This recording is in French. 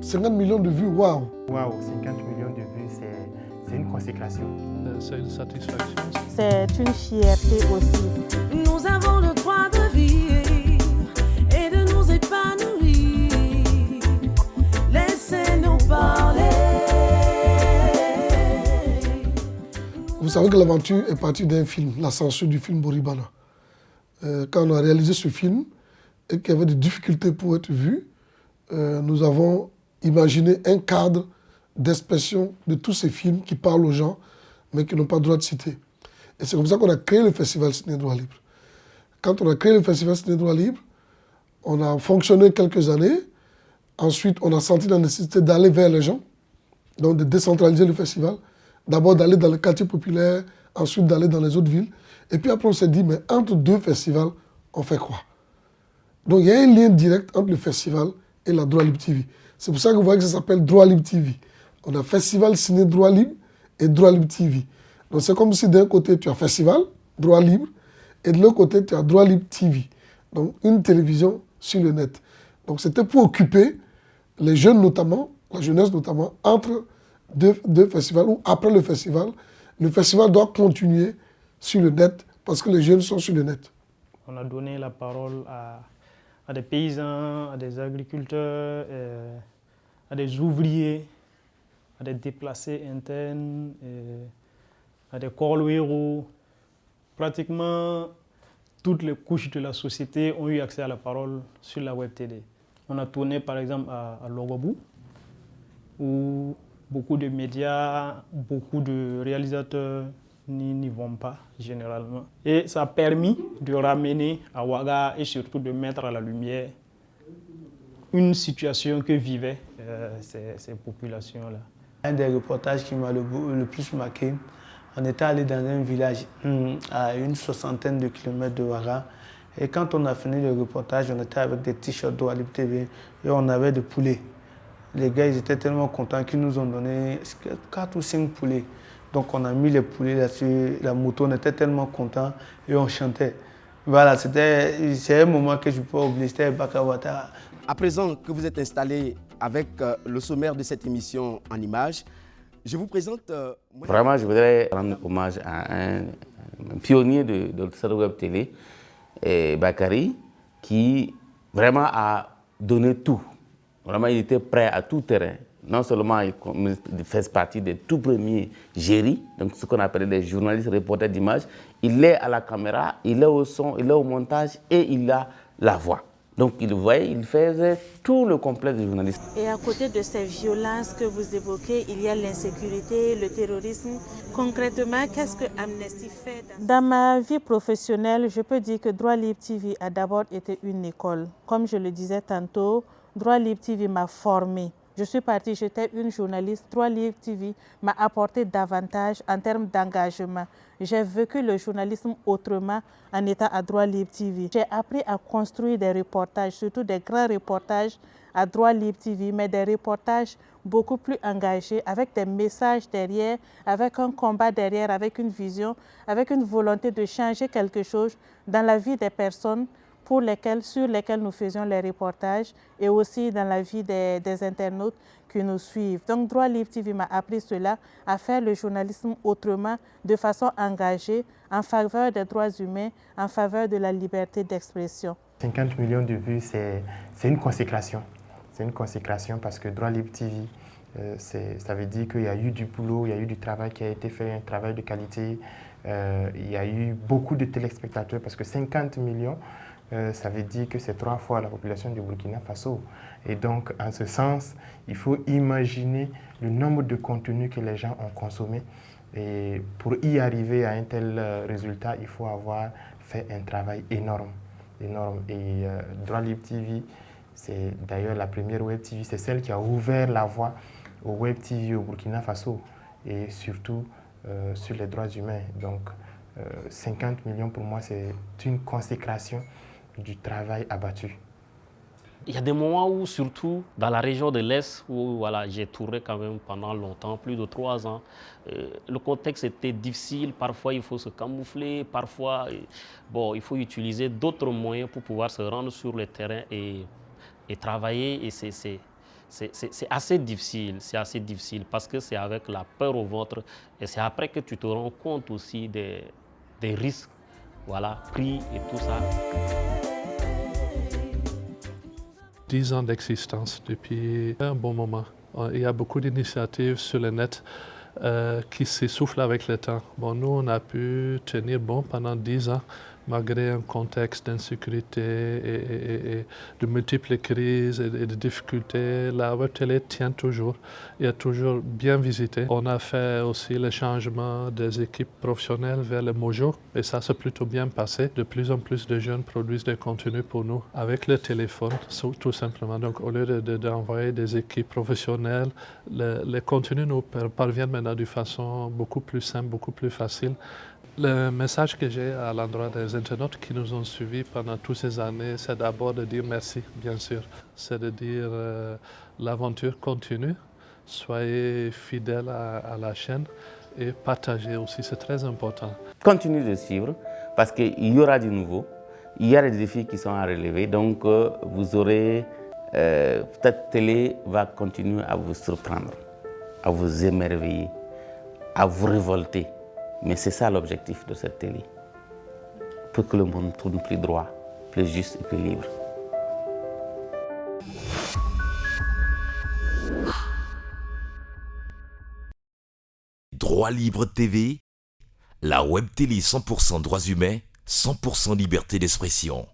50 millions de vues, waouh! Waouh, 50 millions de vues, c'est une consécration. C'est une satisfaction. C'est une fierté aussi. Nous avons le droit de vivre et de nous épanouir. Laissez-nous parler. Vous savez que l'aventure est partie d'un film, la censure du film Boribana. Quand on a réalisé ce film et qu'il y avait des difficultés pour être vu, nous avons imaginé un cadre d'expression de tous ces films qui parlent aux gens, mais qui n'ont pas le droit de citer. Et c'est comme ça qu'on a créé le Festival Ciné Droit Libre. Quand on a créé le Festival Ciné Droit Libre, on a fonctionné quelques années. Ensuite, on a senti la nécessité d'aller vers les gens, donc de décentraliser le festival. D'abord d'aller dans les quartiers populaires, ensuite d'aller dans les autres villes. Et puis après, on s'est dit, mais entre deux festivals, on fait quoi? Donc il y a un lien direct entre le festival et la Droit Libre TV. C'est pour ça que vous voyez que ça s'appelle Droit Libre TV. On a Festival Ciné Droit Libre et Droit Libre TV. Donc c'est comme si d'un côté tu as Festival, Droit Libre, et de l'autre côté tu as Droit Libre TV. Donc une télévision sur le net. Donc c'était pour occuper les jeunes notamment, la jeunesse notamment, entre deux festivals ou après le festival doit continuer sur le net parce que les jeunes sont sur le net. On a donné la parole à des paysans, à des agriculteurs, à des ouvriers, à des déplacés internes, à des corps-héros. Pratiquement toutes les couches de la société ont eu accès à la parole sur la web télé. On a tourné par exemple à Logobou, où beaucoup de médias, beaucoup de réalisateurs n'y vont pas généralement. Et ça a permis de ramener à Ouaga et surtout de mettre à la lumière une situation que vivaient ces populations-là. Un des reportages qui m'a le plus marqué, on était allé dans un village à une 60aine de kilomètres de Ouaga. Et quand on a fini le reportage, on était avec des t-shirts Droit Libre TV et on avait des poulets. Les gars, ils étaient tellement contents qu'ils nous ont donné 4 ou 5 poulets. Donc on a mis les poulets là-dessus, la moto, on était tellement contents et on chantait. Voilà, c'est un moment que je ne peux pas oublier, c'était Baka Ouattara. À présent que vous êtes installé avec le sommaire de cette émission en images, je vous présente... Vraiment, je voudrais rendre hommage à un pionnier de cette web télé, Bakary, qui vraiment a donné tout. Vraiment, il était prêt à tout terrain. Non seulement il fait partie des tout premiers géris, donc ce qu'on appelait des journalistes reporters d'images, il est à la caméra, il est au son, il est au montage et il a la voix. Donc il faisait tout le complexe du journaliste. Et à côté de ces violences que vous évoquez, il y a l'insécurité, le terrorisme. Concrètement, qu'est-ce que Amnesty fait? Dans ma vie professionnelle, je peux dire que Droit Libre TV a d'abord été une école. Comme je le disais tantôt, Droit Libre TV m'a formée. Je suis partie, j'étais une journaliste. Droit Libre TV m'a apporté davantage en termes d'engagement. J'ai vécu le journalisme autrement en étant à Droit Libre TV. J'ai appris à construire des reportages, surtout des grands reportages à Droit Libre TV, mais des reportages beaucoup plus engagés, avec des messages derrière, avec un combat derrière, avec une vision, avec une volonté de changer quelque chose dans la vie des personnes sur lesquels nous faisions les reportages et aussi dans la vie des internautes qui nous suivent. Donc Droit Libre TV m'a appris cela, à faire le journalisme autrement, de façon engagée, en faveur des droits humains, en faveur de la liberté d'expression. 50 millions de vues, c'est une consécration. C'est une consécration parce que Droit Libre TV, ça veut dire qu'il y a eu du boulot, il y a eu du travail qui a été fait, un travail de qualité. Il y a eu beaucoup de téléspectateurs parce que 50 millions, ça veut dire que c'est 3 fois la population du Burkina Faso. Et donc, en ce sens, il faut imaginer le nombre de contenus que les gens ont consommés. Et pour y arriver à un tel résultat, il faut avoir fait un travail énorme. Et Droit Libre TV, c'est d'ailleurs la première web TV, c'est celle qui a ouvert la voie au web TV au Burkina Faso et surtout sur les droits humains. Donc, 50 millions pour moi, c'est une consécration du travail abattu. Il y a des moments où, surtout dans la région de l'Est, où voilà, j'ai tourné quand même pendant longtemps, plus de 3 ans, le contexte était difficile, parfois il faut se camoufler, parfois il faut utiliser d'autres moyens pour pouvoir se rendre sur le terrain et travailler. Et c'est assez difficile, parce que c'est avec la peur au ventre et c'est après que tu te rends compte aussi des risques, voilà, pris et tout ça. 10 ans d'existence depuis un bon moment. Il y a beaucoup d'initiatives sur le net qui s'essoufflent avec le temps. Bon, nous, on a pu tenir bon pendant 10 ans, malgré un contexte d'insécurité et de multiples crises et de difficultés. La web télé tient toujours, il est toujours bien visité. On a fait aussi le changement des équipes professionnelles vers le Mojo et ça s'est plutôt bien passé. De plus en plus de jeunes produisent des contenus pour nous avec le téléphone, tout simplement. Donc au lieu d'envoyer des équipes professionnelles, les contenus nous parviennent maintenant de façon beaucoup plus simple, beaucoup plus facile. Le message que j'ai à l'endroit des internautes qui nous ont suivis pendant toutes ces années, c'est d'abord de dire merci, bien sûr. C'est de dire l'aventure continue, soyez fidèles à la chaîne et partagez aussi, c'est très important. Continuez de suivre parce qu'il y aura du nouveau, il y a des défis qui sont à relever, donc vous aurez, peut-être télé va continuer à vous surprendre, à vous émerveiller, à vous révolter. Mais c'est ça l'objectif de cette télé, pour que le monde tourne plus droit, plus juste et plus libre. Droit Libre TV, la web télé 100% droits humains, 100% liberté d'expression.